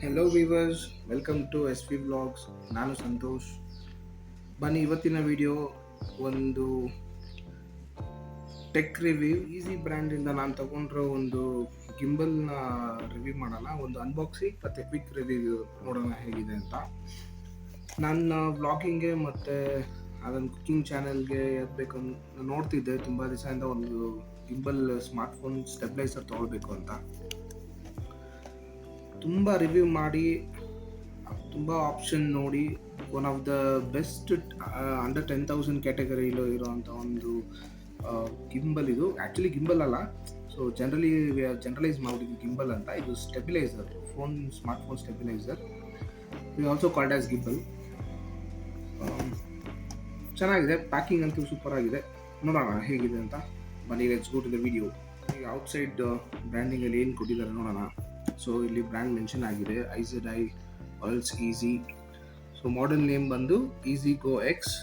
Hello viewers, welcome to S P vlogs. ನಾನು ಸಂತೋಷ್. ಬನ್ನಿ, ಇವತ್ತಿನ ವಿಡಿಯೋ ಒಂದು ಟೆಕ್ ರಿವ್ಯೂ. ಈಸಿ ಬ್ರ್ಯಾಂಡಿಂದ ನಾನು ತಗೊಂಡಿರೋ ಒಂದು ಗಿಂಬಲ್ನ ರಿವ್ಯೂ ಮಾಡೋಣ. ಒಂದು ಅನ್ಬಾಕ್ಸಿಂಗ್ ಮತ್ತು ಕ್ವಿಕ್ ರಿವ್ಯೂ ನೋಡೋಣ ಹೇಗಿದೆ ಅಂತ. ನನ್ನ ವ್ಲಾಗಿಂಗ್ಗೆ ಮತ್ತು ಅದನ್ನು ಕುಕಿಂಗ್ ಚಾನೆಲ್ಗೆ ಬೇಕು ನೋಡ್ತಿದ್ದೆ ತುಂಬ ದಿವಸದಿಂದ ಒಂದು ಗಿಂಬಲ್ ಸ್ಮಾರ್ಟ್ಫೋನ್ ಸ್ಟೆಬಿಲೈಸರ್ ತೊಗೊಳ್ಬೇಕು ಅಂತ. ತುಂಬ ರಿವ್ಯೂ ಮಾಡಿ ತುಂಬ ಆಪ್ಷನ್ ನೋಡಿ one of the best under 10,000 ಕ್ಯಾಟಗರಿలో ಇರೋವಂಥ ಒಂದು ಗಿಂಬಲ್ ಇದು. ಆ್ಯಕ್ಚುಲಿ ಗಿಂಬಲ್ ಅಲ್ಲ, ಸೊ ಜನರಲೈಸ್ ಮಾಡಿದ್ದು ಗಿಂಬಲ್ ಅಂತ. ಇದು ಸ್ಟೆಬಿಲೈಸರ್, ಸ್ಮಾರ್ಟ್ಫೋನ್ ಸ್ಟೆಬಿಲೈಸರ್. ಇದು ಆಲ್ಸೋ ಕಾಲ್ಡ್ ಆಸ್ ಗಿಂಬಲ್. ಚೆನ್ನಾಗಿದೆ, ಪ್ಯಾಕಿಂಗ್ ಅಂತೂ ಸೂಪರ್ ಆಗಿದೆ. ನೋಡೋಣ ಹೇಗಿದೆ ಅಂತ. ಬನ್ನಿ, let's go to the video. ಈಗ ಔಟ್ಸೈಡ್ ಬ್ರ್ಯಾಂಡಿಂಗಲ್ಲಿ ಏನು ಕೊಟ್ಟಿದ್ದಾರೆ ನೋಡೋಣ. ಸೊ ಇಲ್ಲಿ ಬ್ರ್ಯಾಂಡ್ ಮೆನ್ಷನ್ ಆಗಿದೆ, IZI ಆಯಿಲ್ಸ್ ಈಸಿ. ಸೊ ಮಾಡೆಲ್ ನೇಮ್ ಬಂದು ಈಸಿ ಗೋ ಎಕ್ಸ್.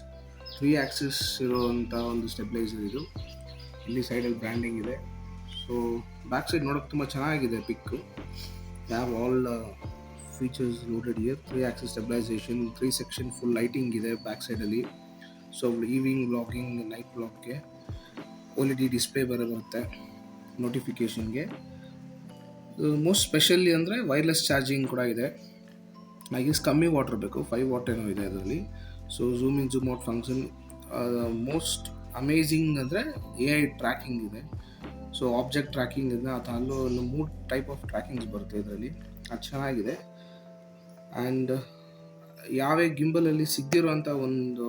3 ಆಕ್ಸಿಸ್ ಇರುವಂಥ ಒಂದು ಸ್ಟೆಬಿಲೈಸರ್ ಇದು. ಇಲ್ಲಿ ಸೈಡಲ್ಲಿ ಬ್ರ್ಯಾಂಡಿಂಗ್ ಇದೆ. ಸೊ ಬ್ಯಾಕ್ ಸೈಡ್ ನೋಡೋಕೆ ತುಂಬ ಚೆನ್ನಾಗಿದೆ pic. Have all features loaded here. 3 axis stabilisation, 3 section full lighting ಇದೆ ಬ್ಯಾಕ್ ಸೈಡಲ್ಲಿ. ಸೊ ಈವ್ನಿಂಗ್ ವ್ಲಾಗಿಂಗ್, ನೈಟ್ ವ್ಲಾಗ್ಗೆ OLED ಡಿಸ್ಪ್ಲೇ ಬರುತ್ತೆ ನೋಟಿಫಿಕೇಷನ್ಗೆ. ಮೋಸ್ಟ್ ಸ್ಪೆಷಲಿ ಅಂದರೆ ವೈರ್ಲೆಸ್ ಚಾರ್ಜಿಂಗ್ ಕೂಡ ಇದೆ. ನನಗೆ ಕಮ್ಮಿ ವಾಟರ್ ಬೇಕು, 5 ವಾಟ್ ಏನೋ ಇದೆ ಅದರಲ್ಲಿ. So zoom in zoom out function. Most amazing ಅಂದರೆ AI ಟ್ರ್ಯಾಕಿಂಗ್ ಇದೆ. ಸೊ ಆಬ್ಜೆಕ್ಟ್ ಟ್ರ್ಯಾಕಿಂಗ್ ಇದೆ, ಅದು ಅಲ್ಲೂ 3 ಟೈಪ್ ಆಫ್ ಟ್ರ್ಯಾಕಿಂಗ್ಸ್ ಬರುತ್ತೆ ಇದರಲ್ಲಿ. ಅದು ಚೆನ್ನಾಗಿದೆ. ಆ್ಯಂಡ್ ಯಾವೇ ಗಿಂಬಲಲ್ಲಿ ಸಿಗದಿರುವಂಥ ಒಂದು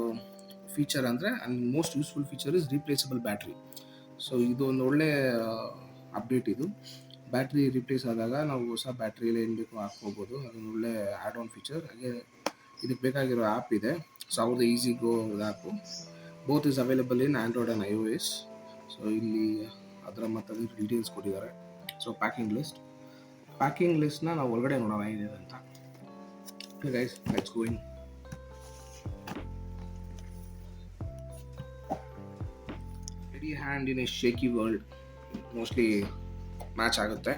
ಫೀಚರ್ ಅಂದರೆ, and most useful feature is replaceable battery. So ಇದು ಒಂದು ಒಳ್ಳೆ ಅಪ್ಡೇಟ್. ಇದು ಬ್ಯಾಟ್ರಿ ರಿಪ್ಲೇಸ್ ಆದಾಗ ನಾವು ಹೊಸ ಬ್ಯಾಟ್ರಿಯಲ್ಲಿ ಏನು ಬೇಕೋ ಹಾಕ್ಕೋಬೋದು. ಅದೊಂದು ಒಳ್ಳೆ ಆ್ಯಡ್ ಆನ್ ಫೀಚರ್. ಹಾಗೆ ಇದಕ್ಕೆ ಬೇಕಾಗಿರೋ ಆ್ಯಪ್ ಇದೆ. ಸೊ ಅವ್ರದ್ದು easy go app. Both is available in Android and iOS. So ಇಲ್ಲಿ ಅದರ ಮತ್ತು ಅದ್ರ ಡೀಟೇಲ್ಸ್ ಕೊಟ್ಟಿದ್ದಾರೆ. ಸೊ ಪ್ಯಾಕಿಂಗ್ ಲಿಸ್ಟ್ನ ನಾವು ಒಳಗಡೆ ನೋಡೋಣ ಏನಿದೆ ಅಂತ. Guys, let's go in. Ready hand in a shaky world mostly match ಆಗುತ್ತೆ.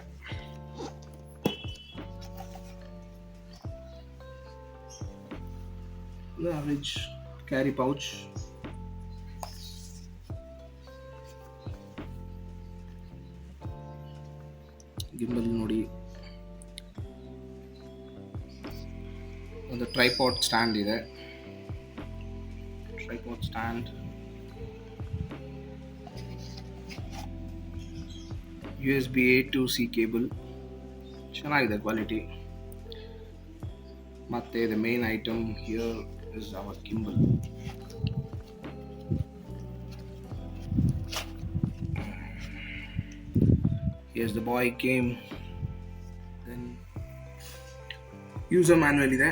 Average carry pouch. ಗಿಂಬಲ್ ನೋಡಿ, ಒಂದು ಟ್ರೈಪಾಡ್ ಸ್ಟ್ಯಾಂಡ್ ಇದೆ. Tripod stand, USB A to C cable, ಚೆನ್ನಾಗಿದೆ ಕ್ವಾಲಿಟಿ. ಮತ್ತೆ the main item here is our gimbal. Here's the boy came. Then user manual ಇದೆ.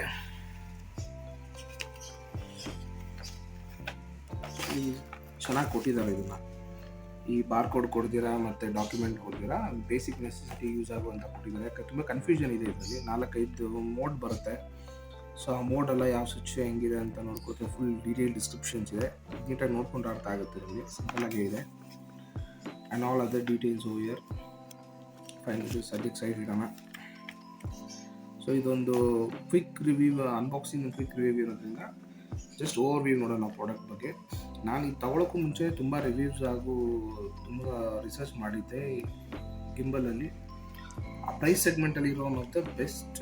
ಚೆನ್ನಾಗಿ ಕೊಟ್ಟಿದ್ದಾರೆ ಇದನ್ನ. ಈ ಬಾರ್ಕೋಡ್ ಕೊಡ್ತೀರಾ ಮತ್ತು ಡಾಕ್ಯುಮೆಂಟ್ ಕೊಡ್ತೀರಾ, ಬೇಸಿಕ್ ನೆಸೆಸಿಟಿ ಯೂಸ್ ಆಗುವಂಥ ಕೊಟ್ಟಿದ್ದಾರೆ. ಯಾಕೆ ತುಂಬ ಕನ್ಫ್ಯೂಷನ್ ಇದೆ ಇದರಲ್ಲಿ. 4-5 ಮೋಡ್ ಬರುತ್ತೆ. ಸೊ ಆ ಮೋಡೆಲ್ಲ ಯಾವ ಸ್ವಿಚ್ ಹೆಂಗಿದೆ ಅಂತ ನೋಡ್ಕೊತ ಫುಲ್ ಡೀಟೇಲ್ ಡಿಸ್ಕ್ರಿಪ್ಷನ್ಸ್ ಇದೆ. ನೀಟಾಗಿ ನೋಡ್ಕೊಂಡು ಅರ್ಥ ಆಗುತ್ತೆ ಇದರಲ್ಲಿ. ಸಿಂಪಲಾಗೇ ಇದೆ. And all other details over. Fine, ಇದು ಸದ್ಯಕ್ಕೆ ಸೈಡ್ ಇಡೋಣ. ಸೊ ಇದೊಂದು quick review, unboxing quick review ಇರೋದ್ರಿಂದ ಜಸ್ಟ್ ಓವರ್ ವ್ಯೂ ನೋಡೋಣ ಪ್ರಾಡಕ್ಟ್ ಬಗ್ಗೆ. ನಾನು ಇದು ತೊಗೊಳಕ್ಕೂ ಮುಂಚೆ ತುಂಬ ರಿವ್ಯೂಸ್ ಹಾಗೂ ತುಂಬ ರಿಸರ್ಚ್ ಮಾಡಿದ್ದೆ ಗಿಂಬಲಲ್ಲಿ. ಆ ಪ್ರೈಸ್ ಸೆಗ್ಮೆಂಟಲ್ಲಿ ಇರೋ one of the best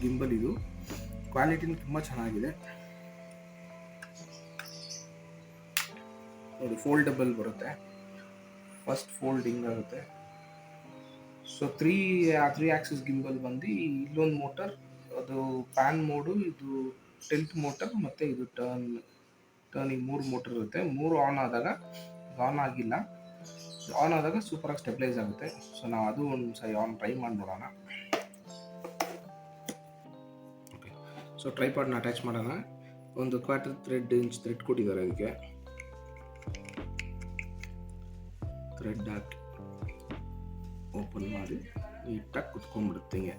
gimbal ಇದು. ಕ್ವಾಲಿಟಿನೂ ತುಂಬ ಚೆನ್ನಾಗಿದೆ ನೋಡಿ. ಫೋಲ್ಡಬಲ್ ಬರುತ್ತೆ, ಫಸ್ಟ್ ಫೋಲ್ಡಿಂಗ್ ಆಗುತ್ತೆ. ಸೊ 3 ಆಕ್ಸಿಸ್ ಗಿಂಬಲ್ ಬಂದು ಇಲ್ಲೊಂದು ಮೋಟರ್, ಅದು ಪ್ಯಾನ್ ಮೋಡು, ಇದು ಟಿಲ್ಟ್ ಮೋಟರ್, ಮತ್ತು ಇದು ಟರ್ನಿಂಗ್ 3 ಮೋಟರ್ ಇರುತ್ತೆ. 3 ಆನ್ ಆದಾಗ, ಆನ್ ಆಗಿಲ್ಲ, ಆನ್ ಆದಾಗ ಸೂಪರಾಗಿ ಸ್ಟೆಬಿಲೈಸ್ ಆಗುತ್ತೆ. ಸೊ ನಾವು ಅದು ಒಂದು ಸರಿ ಆನ್ ಟ್ರೈ ಮಾಡಿ ನೋಡೋಣ. ಓಕೆ, ಸೊ ಟ್ರೈಪಾಡ್ನ ಅಟ್ಯಾಚ್ ಮಾಡೋಣ. ಒಂದು 1/4 ಇಂಚ್ ಥ್ರೆಡ್ ಕೊಟ್ಟಿದ್ದಾರೆ ಅದಕ್ಕೆ. ಥ್ರೆಡ್ ಹಾಕಿ ಓಪನ್ ಮಾಡಿ ನೀಟಾಗಿ ಕುತ್ಕೊಂಡ್ಬಿಡುತ್ತೆ ಹಿಂಗೆ.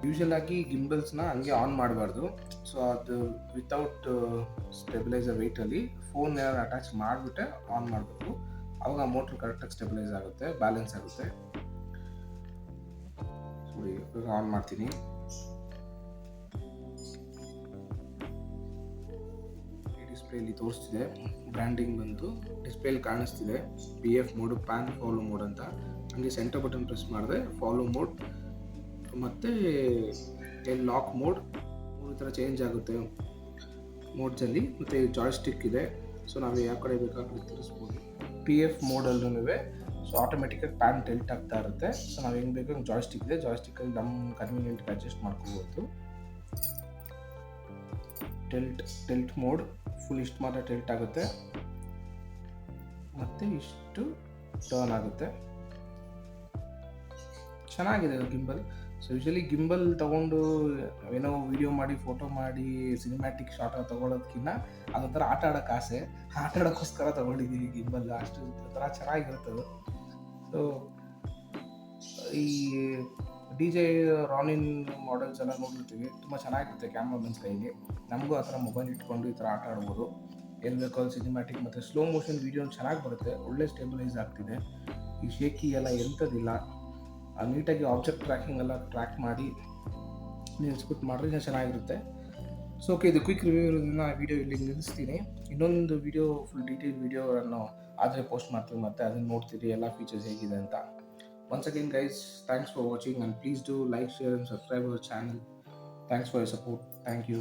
ಯೂಶಲ್ ಆಗಿ ಗಿಂಬಲ್ಸ್ನ ಹಂಗೆ ಆನ್ ಮಾಡಬಾರ್ದು. ಸೊ ಅದು ವಿತೌಟ್ ಸ್ಟೆಬಿಲೈಸರ್ ವೆಯ್ಟಲ್ಲಿ ಫೋನ್ ಏನಾದ್ರು ಅಟ್ಯಾಚ್ ಮಾಡಿಬಿಟ್ಟೆ ಆನ್ ಮಾಡಬೇಕು. ಆವಾಗ ಮೋಟ್ರ್ ಕರೆಕ್ಟಾಗಿ ಸ್ಟೆಬಿಲೈಸ್ ಆಗುತ್ತೆ, ಬ್ಯಾಲೆನ್ಸ್ ಆಗುತ್ತೆ. ನೋಡಿ ಆನ್ ಮಾಡ್ತೀನಿ. ಡಿಸ್ಪ್ಲೇಲಿ ತೋರಿಸ್ತಿದೆ, ಬ್ರ್ಯಾಂಡಿಂಗ್ ಬಂತು ಡಿಸ್ಪ್ಲೇಲಿ ಕಾಣಿಸ್ತಿದೆ. PF mode, PAN follow mode ಅಂತ. ಹಂಗೆ ಸೆಂಟರ್ ಬಟನ್ ಪ್ರೆಸ್ ಮಾಡಿದ್ರೆ ಫಾಲೋ ಮೋಡ್ ಮತ್ತು ಲಾಕ್ ಮೋಡ್ ಈ ಥರ ಚೇಂಜ್ ಆಗುತ್ತೆ ಮೋಡ್ಸಲ್ಲಿ. ಮತ್ತು ಜಾಯ್ಸ್ಟಿಕ್ ಇದೆ, ಸೊ ನಾವು ಯಾವ ಕಡೆ ಬೇಕಾದ್ರೂ ತಿರ್ಸ್ಬೋದು. PF ಮೋಡಲ್ಲೂ ಸೊ ಆಟೋಮೆಟಿಕಾಗಿ ಪ್ಯಾನ್ ಟಿಲ್ಟ್ ಆಗ್ತಾ ಇರುತ್ತೆ. ಸೊ ನಾವು ಹೆಂಗೆ ಬೇಕು ಹಂಗೆ ಜಾಯ್ಸ್ಟಿಕ್ ಇದೆ, ಜಾಯ್ಸ್ಟಿಕ್ಕಲ್ಲಿ ನಮ್ಮ ಕನ್ವೀನಿಯೆಂಟ್ಗೆ ಅಡ್ಜಸ್ಟ್ ಮಾಡ್ಕೋಬೋದು. ಟಿಲ್ಟ್ ಮೋಡ್ ಫುಲ್ ಇಷ್ಟು ಮಾತ್ರ ಟಿಲ್ಟ್ ಆಗುತ್ತೆ ಮತ್ತು ಇಷ್ಟು ಟರ್ನ್ ಆಗುತ್ತೆ. ಚೆನ್ನಾಗಿದೆ ಗಿಂಬಲ್. ಸೊ ಯೂಶಲಿ ಗಿಂಬಲ್ ತೊಗೊಂಡು ಏನೋ ವಿಡಿಯೋ ಮಾಡಿ, ಫೋಟೋ ಮಾಡಿ, ಸಿನಿಮ್ಯಾಟಿಕ್ ಶಾರ್ಟ್ ತೊಗೊಳೋದಕ್ಕಿಂತ ಅದೊಂಥರ ಆಟ ಆಡೋಕ್ಕೆ ಆಸೆ, ಆಟ ಆಡೋಕ್ಕೋಸ್ಕರ ತೊಗೊಂಡಿದ್ದೀವಿ ಗಿಂಬಲ್. ಅಷ್ಟು ಥರ ಚೆನ್ನಾಗಿರುತ್ತೆ. ಸೊ ಈ DJ ರಾನಿನ್ ಮಾಡೆಲ್ಸ್ ಎಲ್ಲ ನೋಡಿರ್ತೀವಿ, ತುಂಬ ಚೆನ್ನಾಗಿರುತ್ತೆ ಕ್ಯಾಮ್ರಾ ಲೆನ್ಸ್ ಕೈಲಿ. ನಮಗೂ ಆ ಥರ ಮೊಬೈಲ್ ಇಟ್ಕೊಂಡು ಈ ಥರ ಆಟ ಆಡ್ಬೋದು. ಎಲ್ಲಿ ಬೇಕೋ ಅಲ್ಲಿ ಸಿನಿಮ್ಯಾಟಿಕ್ ಮತ್ತು ಸ್ಲೋ ಮೋಷನ್ ವೀಡಿಯೋ ಚೆನ್ನಾಗಿ ಬರುತ್ತೆ. ಒಳ್ಳೆ ಸ್ಟೇಬಲೈಸ್ ಆಗ್ತಿದೆ. ಈ ಶೇಕಿ ಎಲ್ಲ ಎಂಥದ್ದಿಲ್ಲ. ನೀಟಾಗಿ ಆಬ್ಜೆಕ್ಟ್ ಟ್ರ್ಯಾಕಿಂಗ್ ಎಲ್ಲ ಟ್ರ್ಯಾಕ್ ಮಾಡಿ ನಿಲ್ಲಿಸ್ಬಿಟ್ಟು ಮಾಡಿದ್ರೆ ಚೆನ್ನಾಗಿರುತ್ತೆ. ಸೊ ಓಕೆ, ಇದು ಕ್ವಿಕ್ ರಿವ್ಯೂ ಇರೋದ್ರಿಂದ ವೀಡಿಯೋ ಇಲ್ಲಿ ನಿಲ್ಲಿಸ್ತೀನಿ. ಇನ್ನೊಂದು ವೀಡಿಯೋ ಫುಲ್ ಡೀಟೇಲ್ ವೀಡಿಯೋ ನಾನು ಆದರೆ ಪೋಸ್ಟ್ ಮಾಡ್ತೀವಿ, ಮತ್ತು ಅದನ್ನು ನೋಡ್ತೀರಿ ಎಲ್ಲ ಫೀಚರ್ಸ್ ಹೇಗಿದೆ ಅಂತ. Once again guys, thanks for watching and please do like, share and subscribe our channel. Thanks for your support. Thank you.